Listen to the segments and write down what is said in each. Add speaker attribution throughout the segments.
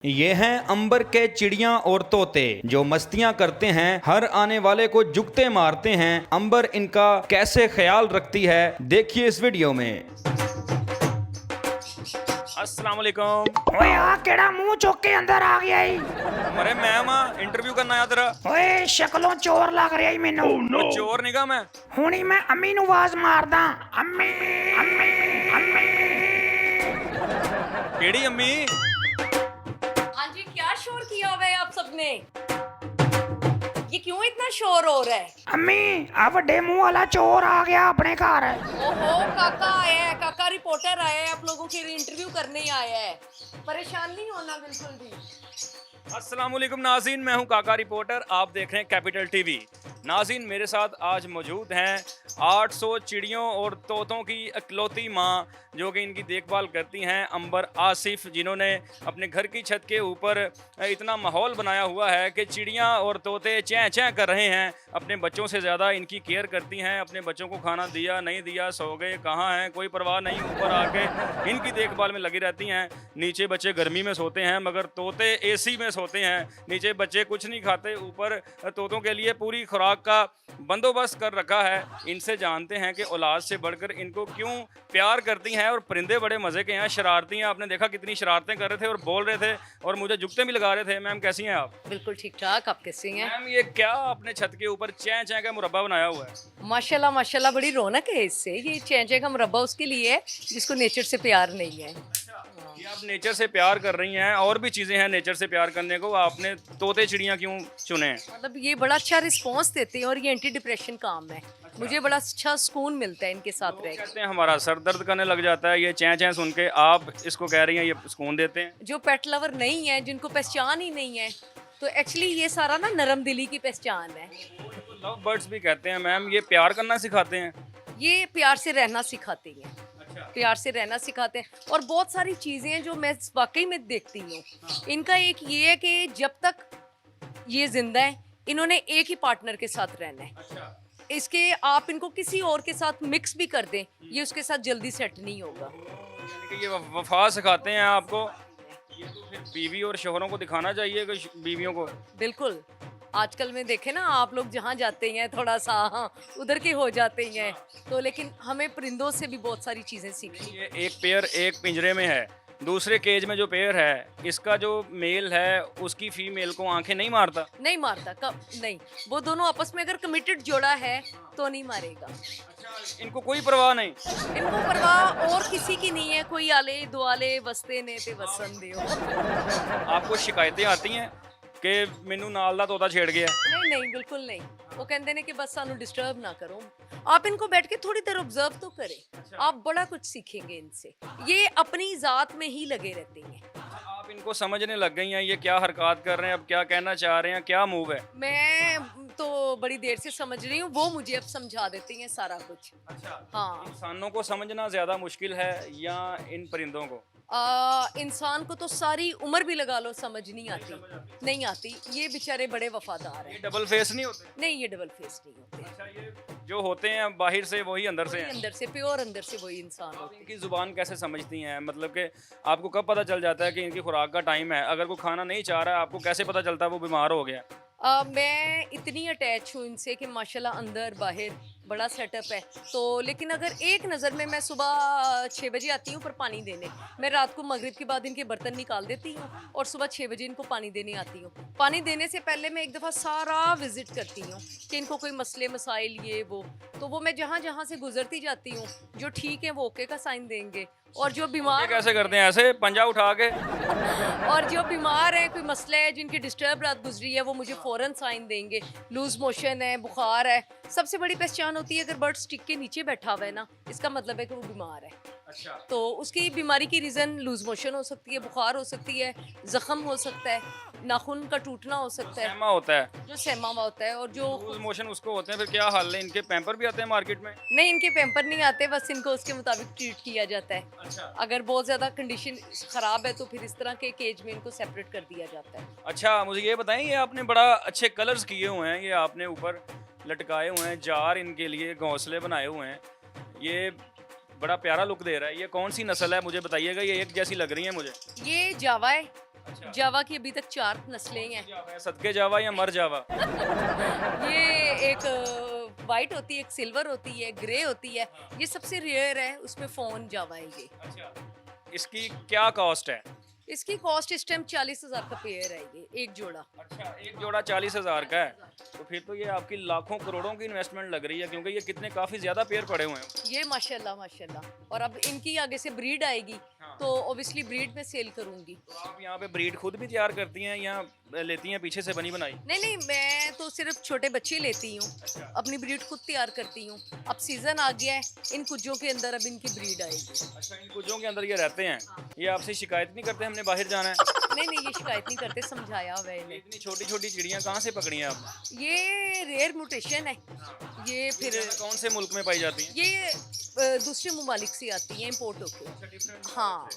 Speaker 1: ये हैं अंबर के चिड़िया और तोते जो मस्तियां करते हैं, हर आने वाले को जुगते मारते हैं। अंबर इनका कैसे ख्याल रखती है, देखिए इस वीडियो में। अस्सलाम वालेकुम।
Speaker 2: ओए आ केड़ा मुंह चुक के अंदर आ गया ही।
Speaker 1: अरे मैं इंटरव्यू करना आया तेरा।
Speaker 2: ओए शक्लों चोर लग रहा ही मैनू।
Speaker 1: वो चोर निगा मैं।
Speaker 2: हुणी मैं अम्मी नु आवाज मारदा। अम्मी अम्मी अम्मी।
Speaker 1: केड़ी अम्मी?
Speaker 3: हाँ जी, क्या शोर किया हुआ है आप सबने? ये क्यों इतना शोर हो रहा है?
Speaker 2: अम्मी आ बड़े मुंह वाला चोर आ गया अपने घर।
Speaker 3: ओहो, काका आया है, काका रिपोर्टर आया है, आप लोगों के लिए इंटरव्यू करने ही आया है। परेशान नहीं होना बिल्कुल भी।
Speaker 1: अस्सलाम वालेकुम नाज़रीन, मैं हूं काका रिपोर्टर, आप देख रहे हैं कैपिटल टीवी। नाज़रीन, मेरे साथ आज मौजूद हैं 800 चिड़ियों और तोतों की इकलौती माँ जो कि इनकी देखभाल करती हैं, अंबर आसिफ, जिन्होंने अपने घर की छत के ऊपर इतना माहौल बनाया हुआ है कि चिड़ियाँ और तोते चैं चैं कर रहे हैं। अपने बच्चों से ज़्यादा इनकी केयर करती हैं। अपने बच्चों को खाना दिया नहीं दिया, सो गए कहाँ हैं, कोई परवाह नहीं, ऊपर आके इनकी देखभाल में लगी रहती हैं। नीचे बच्चे गर्मी में सोते हैं मगर तोते एसी में सोते हैं। नीचे बच्चे कुछ नहीं खाते, ऊपर तोतों के लिए पूरी खुराक का बंदोबस्त कर रखा है। इनसे जानते हैं कि औलाद से बढ़कर इनको क्यों प्यार करती हैं। और परिंदे बड़े मज़े के हैं, शरारती हैं। आपने देखा कितनी शरारतें कर रहे थे और बोल रहे थे और मुझे जुगते भी लगा रहे थे। मैम कैसी हैं आप?
Speaker 3: बिल्कुल ठीक ठाक, आप कैसे हैं?
Speaker 1: मैम ये क्या आपने छत के ऊपर चैं चैं का मुरब्बा बनाया हुआ है?
Speaker 3: माशाल्लाह माशाल्लाह, बड़ी रौनक है इससे। ये चेंचे का मुरब्बा उसके लिए है जिसको नेचर से प्यार नहीं है।
Speaker 1: ये आप नेचर से प्यार कर रही हैं, और भी चीज़ें हैं नेचर से प्यार करने को, आपने तोते चिड़ियाँ क्यों चुने हैं?
Speaker 3: मतलब ये बड़ा अच्छा रिस्पॉन्स देते हैं और ये एंटी डिप्रेशन काम है। मुझे बड़ा अच्छा सुकून मिलता है इनके साथ रह के।
Speaker 1: कहते हैं हमारा सर दर्द करने लग जाता है ये चैं चैं सुन के, आप इसको कह रही हैं ये सुकून देते हैं।
Speaker 3: जो पेट लवर नहीं है, जिनको पहचान ही नहीं है, तो एक्चुअली ये सारा ना नरम दिली की पहचान है।
Speaker 1: लव बर्ड्स भी कहते हैं मैम, ये प्यार करना सिखाते हैं?
Speaker 3: ये प्यार से रहना सिखाते हैं,
Speaker 1: अच्छा।
Speaker 3: प्यार से रहना सिखाते हैं। और बहुत सारी चीज़ें हैं जो मैं वाकई में देखती हूँ। इनका एक ये है कि जब तक ये जिंदा है, इन्होंने एक ही पार्टनर के साथ रहना है।
Speaker 1: अच्छा।
Speaker 3: इसके आप इनको किसी और के साथ मिक्स भी कर दें, ये उसके साथ जल्दी सेट नहीं होगा।
Speaker 1: यानी कि ये वफा सिखाते हैं आपको। ये तो फिर बीवी और शोहरों को दिखाना चाहिए कि बीवियों को।
Speaker 3: बिल्कुल, आजकल में देखें ना, आप लोग जहाँ जाते हैं थोड़ा सा उधर के हो जाते हैं, तो लेकिन हमें परिंदों से भी बहुत सारी चीज़ें सीखनी।
Speaker 1: ये एक पेयर एक पिंजरे में है, दूसरे केज में जो पेयर है, इसका जो मेल है उसकी फीमेल को आंखें नहीं मारता?
Speaker 3: नहीं मारता, कब नहीं। वो दोनों आपस में अगर कमिटेड जोड़ा है तो नहीं मारेगा।
Speaker 1: अच्छा, इनको कोई परवाह नहीं?
Speaker 3: इनको परवाह और किसी की नहीं है। कोई आले दुआले वसते ने ते वसन दियो।
Speaker 1: आपको शिकायतें आती हैं कि मैनू नाल दा तोता छेड़ गया?
Speaker 3: नहीं नहीं, बिल्कुल नहीं। वो कहते हैं कि बस सानू डिस्टर्ब ना करो। आप इनको बैठ के थोड़ी देर ऑब्जर्व तो करें, आप बड़ा कुछ सीखेंगे इनसे। ये अपनी जात में ही लगे रहते हैं।
Speaker 1: आप इनको समझने लग गई हैं ये क्या हरकत कर रहे हैं, अब क्या कहना चाह रहे हैं, क्या मूव है?
Speaker 3: मैं तो बड़ी देर से समझ रही हूँ, वो मुझे अब समझा देती हैं सारा कुछ।
Speaker 1: अच्छा।
Speaker 3: हाँ।
Speaker 1: इंसानों को समझना ज्यादा मुश्किल है या इन परिंदों को?
Speaker 3: इंसान को तो सारी उम्र भी लगा लो समझ नहीं आती, नहीं आती। ये बेचारे बड़े वफादार
Speaker 1: ये
Speaker 3: हैं।
Speaker 1: डबल फेस नहीं होते?
Speaker 3: नहीं, ये डबल फेस नहीं होते।
Speaker 1: अच्छा, ये जो होते हैं बाहर से वही अंदर से
Speaker 3: वही
Speaker 1: हैं?
Speaker 3: अंदर से, प्योर अंदर से वही इंसान
Speaker 1: आप
Speaker 3: होते हैं।
Speaker 1: इनकी जुबान कैसे समझती हैं? मतलब कि आपको कब पता चल जाता है कि इनकी खुराक का टाइम है? अगर कोई खाना नहीं चाह रहा है, आपको कैसे पता चलता है वो बीमार हो गया?
Speaker 3: मैं इतनी अटैच हूँ इनसे कि माशाल्लाह अंदर बाहर बड़ा सेटअप है। तो लेकिन अगर एक नज़र में, मैं सुबह 6 बजे आती हूँ पर पानी देने, मैं रात को मगरिब के बाद इनके बर्तन निकाल देती हूँ और सुबह 6 बजे इनको पानी देने आती हूँ। पानी देने से पहले मैं एक दफ़ा सारा विज़िट करती हूँ कि इनको कोई मसले मसाइल ये वो। तो वो मैं जहाँ जहाँ से गुजरती जाती हूँ, जो ठीक है वो ओके का साइन देंगे, और जो
Speaker 1: ये
Speaker 3: बीमार
Speaker 1: कैसे करते हैं? ऐसे पंजा उठा के?
Speaker 3: और जो बीमार है, कोई मसला है, जिनकी डिस्टर्ब रात गुजरी है, वो मुझे फ़ौरन साइन देंगे। लूज मोशन है, बुखार है। सबसे बड़ी पहचान होती है अगर बर्ड स्टिक के नीचे बैठा हुआ है ना, इसका मतलब है कि वो बीमार है।
Speaker 1: अच्छा।
Speaker 3: तो उसकी बीमारी की रीज़न लूज मोशन हो सकती है, बुखार हो सकती है, ज़ख्म हो सकता है, नाखून का टूटना हो सकता है,
Speaker 1: सहमा होता है?
Speaker 3: जो सहमा होता है। और जो
Speaker 1: लूज मोशन उसको होते हैं, फिर क्या हाल है? इनके पैम्पर भी आते हैं मार्केट में?
Speaker 3: नहीं, इनके पैम्पर नहीं आते, बस इनको उसके मुताबिक ट्रीट किया जाता है।
Speaker 1: अच्छा।
Speaker 3: अगर बहुत ज़्यादा कंडीशन ख़राब है तो फिर इस तरह के केज में इनको सेपरेट कर दिया जाता है।
Speaker 1: अच्छा, मुझे ये बताएं, ये आपने बड़ा अच्छे कलर्स किए हुए हैं, ये आपने ऊपर लटकाए हुए हैं, जार इनके लिए घोंसले बनाए हुए हैं, ये बड़ा प्यारा लुक दे रहा है। ये कौन सी नस्ल है मुझे बताइएगा? ये एक जैसी लग रही है मुझे।
Speaker 3: ये जावा है,
Speaker 1: अच्छा।
Speaker 3: जावा की अभी तक 4 नस्लें हैं।
Speaker 1: जावा है, सदके जावा या मर जावा?
Speaker 3: ये एक वाइट होती है, एक सिल्वर होती है, ग्रे होती है। ये सबसे रेयर है, उसमें फ़ोन जावा है ये।
Speaker 1: अच्छा। इसकी क्या कॉस्ट है?
Speaker 3: इसकी कॉस्ट इस टाइम 40,000 का पेयर है ये, एक जोड़ा।
Speaker 1: अच्छा, एक जोड़ा 40,000 का है। तो फिर तो ये आपकी लाखों करोड़ों की इन्वेस्टमेंट लग रही है, क्योंकि ये कितने काफ़ी ज़्यादा पेयर पड़े हुए हैं।
Speaker 3: ये माशाल्लाह माशाल्लाह। और अब इनकी आगे से ब्रीड आएगी,
Speaker 1: हाँ।
Speaker 3: तो ऑब्वियसली ब्रीड में सेल करूंगी।
Speaker 1: तो आप यहाँ पे ब्रीड खुद भी तैयार करती हैं या लेती हैं पीछे से बनी बनाई?
Speaker 3: नहीं नहीं, मैं तो सिर्फ छोटे बच्चे लेती हूँ,
Speaker 1: अच्छा।
Speaker 3: अपनी ब्रीड खुद तैयार करती हूँ। अब सीजन आ गया है, इन कुज्जों के अंदर अब इनकी ब्रीड आएगी।
Speaker 1: अच्छा, इन कुजों के अंदर ये रहते हैं। ये आपसे शिकायत नहीं करते हमने बाहर जाना है?
Speaker 3: नहीं नहीं, ये शिकायत नहीं करते, समझाया हुआ है
Speaker 1: ये
Speaker 3: इन्हें।
Speaker 1: इतनी छोटी छोटी चिड़ियाँ कहाँ से पकड़ी हैं आपने?
Speaker 3: ये रेयर म्यूटेशन है। ये फिर
Speaker 1: ये कौन से मुल्क में पाई जाती हैं?
Speaker 3: ये दूसरे ममालिक से आती हैं इम्पोर्ट होके। हाँ,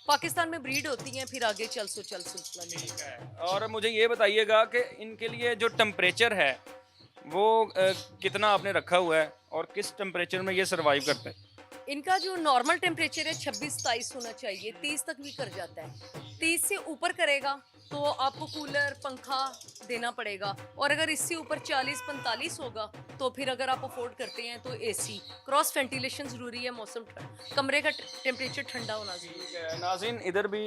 Speaker 3: पाकिस्तान में ब्रीड होती हैं, फिर आगे चल सिलसिला नहीं।
Speaker 1: ठीक है। और मुझे ये बताइएगा कि इनके लिए जो टेम्परेचर है वो कितना आपने रखा हुआ है और किस टेम्परेचर में ये सरवाइव करते हैं?
Speaker 3: इनका जो नॉर्मल टेम्परेचर है 26-27 होना चाहिए, 30 तक भी कर जाता है। 30 से ऊपर करेगा तो आपको कूलर पंखा देना पड़ेगा, और अगर इससे ऊपर 40-45 होगा तो फिर अगर आप अफोर्ड करते हैं तो एसी। क्रॉस वेंटिलेशन ज़रूरी है, मौसम कमरे का टेम्परेचर ठंडा होना ज़रूरी
Speaker 1: ठीक है नाज़रीन, इधर भी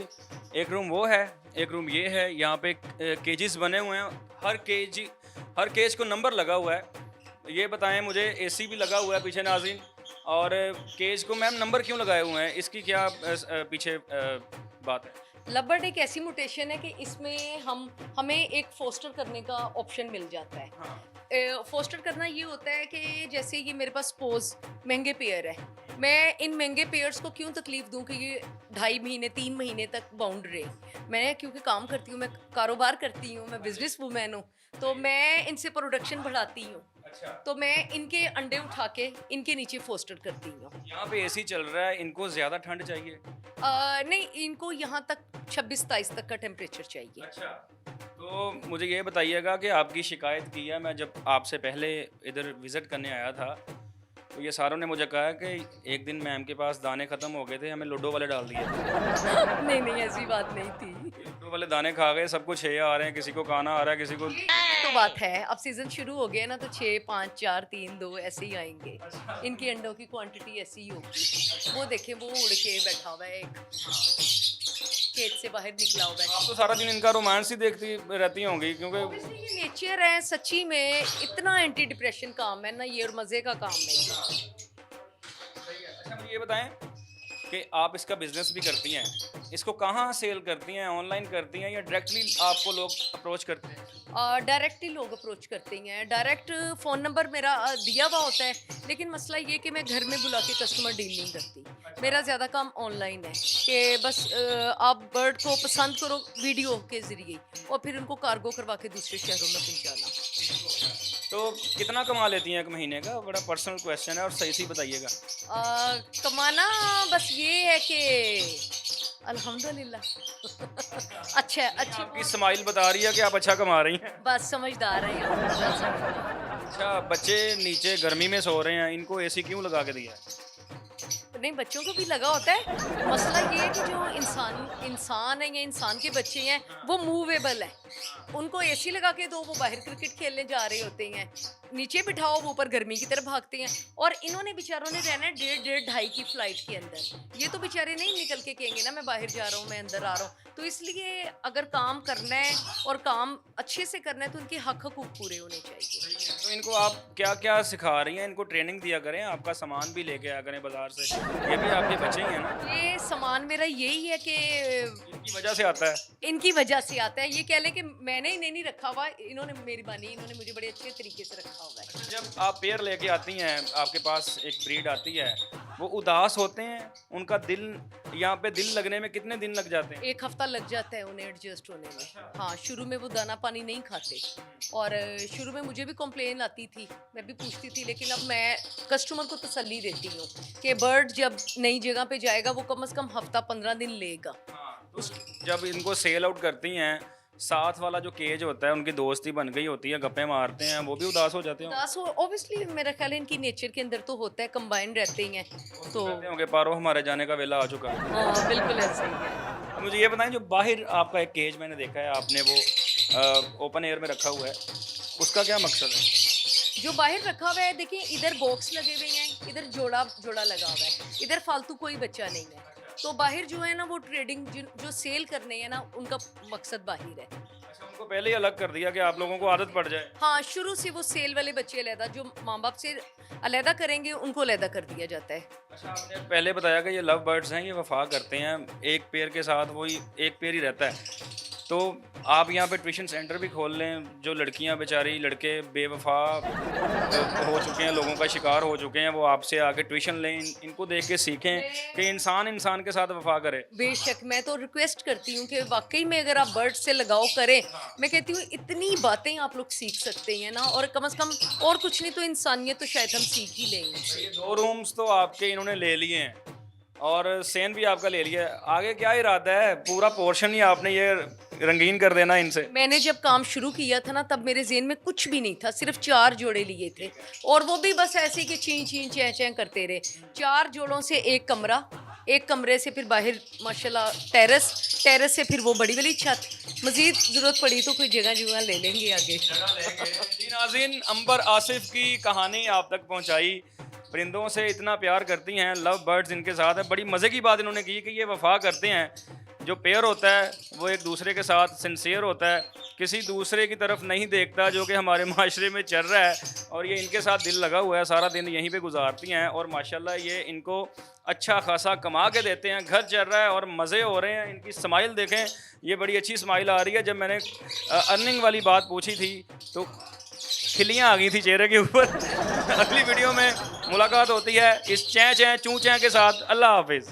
Speaker 1: एक रूम वो है, एक रूम ये है। यहाँ पे केजेस बने हुए हैं, हर केज को नंबर लगा हुआ है। ये बताएं मुझे, एसी भी लगा हुआ है पीछे नाज़रीन, और केज को मैम नंबर क्यों लगाए हुए हैं, इसकी क्या पीछे बात है?
Speaker 3: लबर्ड एक ऐसी म्यूटेशन है कि इसमें हमें एक फोस्टर करने का ऑप्शन मिल जाता है।
Speaker 1: हाँ।
Speaker 3: फोस्टर करना ये होता है कि जैसे ये मेरे पास सपोज महंगे पेयर है, मैं इन महंगे पेयर्स को क्यों तकलीफ दूं कि ये 2.5 महीने 3 महीने तक बाउंड रहे। मैं क्योंकि काम करती हूँ, मैं कारोबार करती हूँ, मैं बिजनेस वूमेन हूँ, तो मैं इनसे प्रोडक्शन बढ़ाती हूँ।
Speaker 1: अच्छा।
Speaker 3: तो मैं इनके अंडे उठा के इनके नीचे फोस्टर करती हूँ।
Speaker 1: यहाँ पे एसी चल रहा है, इनको ज़्यादा ठंड चाहिए?
Speaker 3: नहीं, इनको यहाँ तक 26-27 तक का टेम्परेचर चाहिए।
Speaker 1: अच्छा। तो मुझे ये बताइएगा कि आपकी शिकायत की है, मैं जब आपसे पहले इधर विज़िट करने आया था तो ये सारों ने मुझे कहा कि एक दिन मैम के पास दाने ख़त्म हो गए थे, हमें लूडो वाले डाल दिए।
Speaker 3: नहीं नहीं, ऐसी बात नहीं थी।
Speaker 1: लूडो वाले दाने खा गए, सबको 6 आ रहे हैं, किसी को काना आ रहा है, किसी को।
Speaker 3: तो बात है, अब सीजन शुरू हो गया ना, तो 6 5 4 3 2 ऐसे ही आएंगे। इनके अंडों की क्वांटिटी ऐसी ही होगी। वो देखें, वो उड़ के बैठा हुआ है, एक केज से बाहर निकला हुआ है।
Speaker 1: आप तो सारा दिन इनका रोमांस ही देखती रहती होंगी, क्योंकि
Speaker 3: Obviously ये नेचर है, सच्ची में इतना एंटी डिप्रेशन काम है ना ये, और मजे का काम है ये।
Speaker 1: अच्छा मुझे ये बताएं कि आप इसका बिजनेस भी करती हैं, इसको कहाँ सेल करती हैं, ऑनलाइन करती हैं या डायरेक्टली आपको लोग अप्रोच करते हैं?
Speaker 3: डायरेक्टली लोग अप्रोच करते हैं। डायरेक्ट फ़ोन नंबर मेरा दिया हुआ होता है, लेकिन मसला ये कि मैं घर में बुला के कस्टमर डील नहीं करती। मेरा ज़्यादा काम ऑनलाइन है कि बस आप बर्ड को पसंद करो वीडियो के ज़रिए, और फिर उनको कार्गो करवा के दूसरे शहरों में पहुँचाना।
Speaker 1: तो कितना कमा लेती हैं एक महीने का? बड़ा पर्सनल क्वेश्चन है और सही सही बताइएगा।
Speaker 3: कमाना बस ये है कि अल्हम्दुलिल्लाह। अच्छा अच्छी,
Speaker 1: आपकी स्माइल बता रही है कि आप अच्छा कमा रही हैं।
Speaker 3: बस समझदार है आप।
Speaker 1: अच्छा, बच्चे नीचे गर्मी में सो रहे हैं, इनको एसी क्यों लगा के दिया है?
Speaker 3: नहीं, बच्चों को भी लगा होता है। मसला ये है कि जो इंसान है या इंसान के बच्चे हैं वो मूवेबल है, उनको एसी लगा के दो, वो बाहर क्रिकेट खेलने जा रहे होते हैं। नीचे बिठाओ, वो ऊपर गर्मी की तरफ भागते हैं। और इन्होंने बेचारों ने रहना है 1.5-2.5 की फ्लाइट के अंदर। ये तो बेचारे नहीं निकल के कहेंगे ना मैं बाहर जा रहा हूँ, मैं अंदर आ रहा हूँ। तो इसलिए अगर काम करना है और काम अच्छे से करना है तो उनके हक हकूक पूरे होने चाहिए।
Speaker 1: तो इनको आप क्या क्या सिखा रही हैं? इनको ट्रेनिंग दिया करें, आपका सामान भी लेके आया करें बाजार से, ये भी आपके बच्चे ही हैं ना?
Speaker 3: ये सामान मेरा यही है कि
Speaker 1: इनकी वजह से आता है।
Speaker 3: इनकी वजह से आता है। ये कह लें कि मैंने इन्हें नहीं रखा हुआ, इन्होंने मेरी बानी, इन्होंने मुझे बड़े अच्छे तरीके से रखा हुआ है।
Speaker 1: जब आप पेयर लेके आती हैं, आपके पास एक ब्रीड आती है, वो उदास होते हैं, उनका दिल यहाँ पे दिल लगने में कितने दिन लग जाते हैं?
Speaker 3: 1 हफ्ता लग जाता है उन्हें एडजस्ट होने में। हाँ, शुरू में वो दाना पानी नहीं खाते, और शुरू में मुझे भी कंप्लेन आती थी, मैं भी पूछती थी, लेकिन अब मैं कस्टमर को तसल्ली देती हूँ कि बर्ड जब नई जगह पे जाएगा वो कम से कम हफ्ता 15 दिन लेगा।
Speaker 1: हाँ, तो जब इनको सेल आउट करती हैं, साथ वाला जो केज होता है, उनकी दोस्ती बन गई होती है, गप्पे मारते हैं, वो भी उदास हो जाते हैं?
Speaker 3: उदास हो, ऑब्वियसली मेरा ख्याल है इनकी नेचर के अंदर तो होता है, कंबाइन रहते ही हैं तो।
Speaker 1: कहते होंगे पारो हमारे जाने का वेला आ चुका है।
Speaker 3: हाँ, बिल्कुल ऐसा ही है।
Speaker 1: मुझे ये बताएं, जो बाहर आपका एक केज मैंने देखा है, आपने वो ओपन एयर में रखा हुआ है, उसका क्या मकसद है?
Speaker 3: जो बाहर रखा हुआ है, देखिए इधर बॉक्स लगे हुए हैं, इधर जोड़ा जोड़ा लगा हुआ है, इधर फालतू कोई बच्चा नहीं है। तो बाहर जो है ना वो ट्रेडिंग जो सेल करने है ना, उनका मकसद बाहर है।
Speaker 1: अच्छा, उनको पहले ही अलग कर दिया कि आप लोगों को आदत पड़ जाए।
Speaker 3: हाँ, शुरू से वो सेल वाले बच्चे अलहदा, जो माँ बाप से अलहदा करेंगे उनको अलहदा कर दिया जाता है।
Speaker 1: अच्छा, आपने पहले बताया कि ये लव बर्ड्स हैं, ये वफा करते हैं, एक पेयर के साथ वही एक पेयर ही रहता है। तो आप यहाँ पे ट्यूशन सेंटर भी खोल लें, जो लड़कियाँ बेचारी लड़के बेवफा हो चुके हैं, लोगों का शिकार हो चुके हैं, वो आपसे आके ट्यूशन लें, इनको देख के सीखें कि इंसान इंसान के साथ वफा करे।
Speaker 3: बेशक, मैं तो रिक्वेस्ट करती हूँ कि वाकई में अगर आप बर्ड से लगाव करें, मैं कहती हूँ इतनी बातें आप लोग सीख सकते हैं ना, और कम से कम और कुछ नहीं तो इंसानियत तो शायद हम सीख ही लें इनसे।
Speaker 1: ये 2 रूम्स तो आपके इन्होंने ले लिए हैं और सेन भी आपका ले लिया है, आगे क्या इरादा है? पूरा पोर्शन ही आपने ये रंगीन कर देना इनसे?
Speaker 3: मैंने जब काम शुरू किया था ना, तब मेरे जेहन में कुछ भी नहीं था, सिर्फ 4 जोड़े लिए थे, और वो भी बस ऐसे कि चीं चीं चैं चैं करते रहे। 4 जोड़ों से एक कमरा, एक कमरे से फिर बाहर माशाल्लाह टेरेस, टेरेस से फिर वो बड़ी वाली छत। मजीद ज़रूरत पड़ी तो कोई जगह जुगह ले लेंगे आगे।
Speaker 1: जी नाज़रीन, अंबर आसिफ की कहानी आप तक पहुंचाई। परिंदों से इतना प्यार करती हैं, लव बर्ड्स इनके साथ है। बड़ी मज़े की बात इन्होंने की कि ये वफा करते हैं। जो पेयर होता है वो एक दूसरे के साथ सिंसियर होता है, किसी दूसरे की तरफ नहीं देखता, जो कि हमारे माशरे में चल रहा है। और ये इनके साथ दिल लगा हुआ है, सारा दिन यहीं पे गुजारती हैं और माशाल्लाह ये इनको अच्छा खासा कमा के देते हैं, घर चल रहा है और मज़े हो रहे हैं। इनकी स्माइल देखें, ये बड़ी अच्छी स्माइल आ रही है। जब मैंने अर्निंग वाली बात पूछी थी तो खिलियाँ आ गई थी चेहरे के ऊपर। अगली वीडियो में मुलाकात होती है इस चैं चैं चूं चैं के साथ। अल्लाह हाफिज़।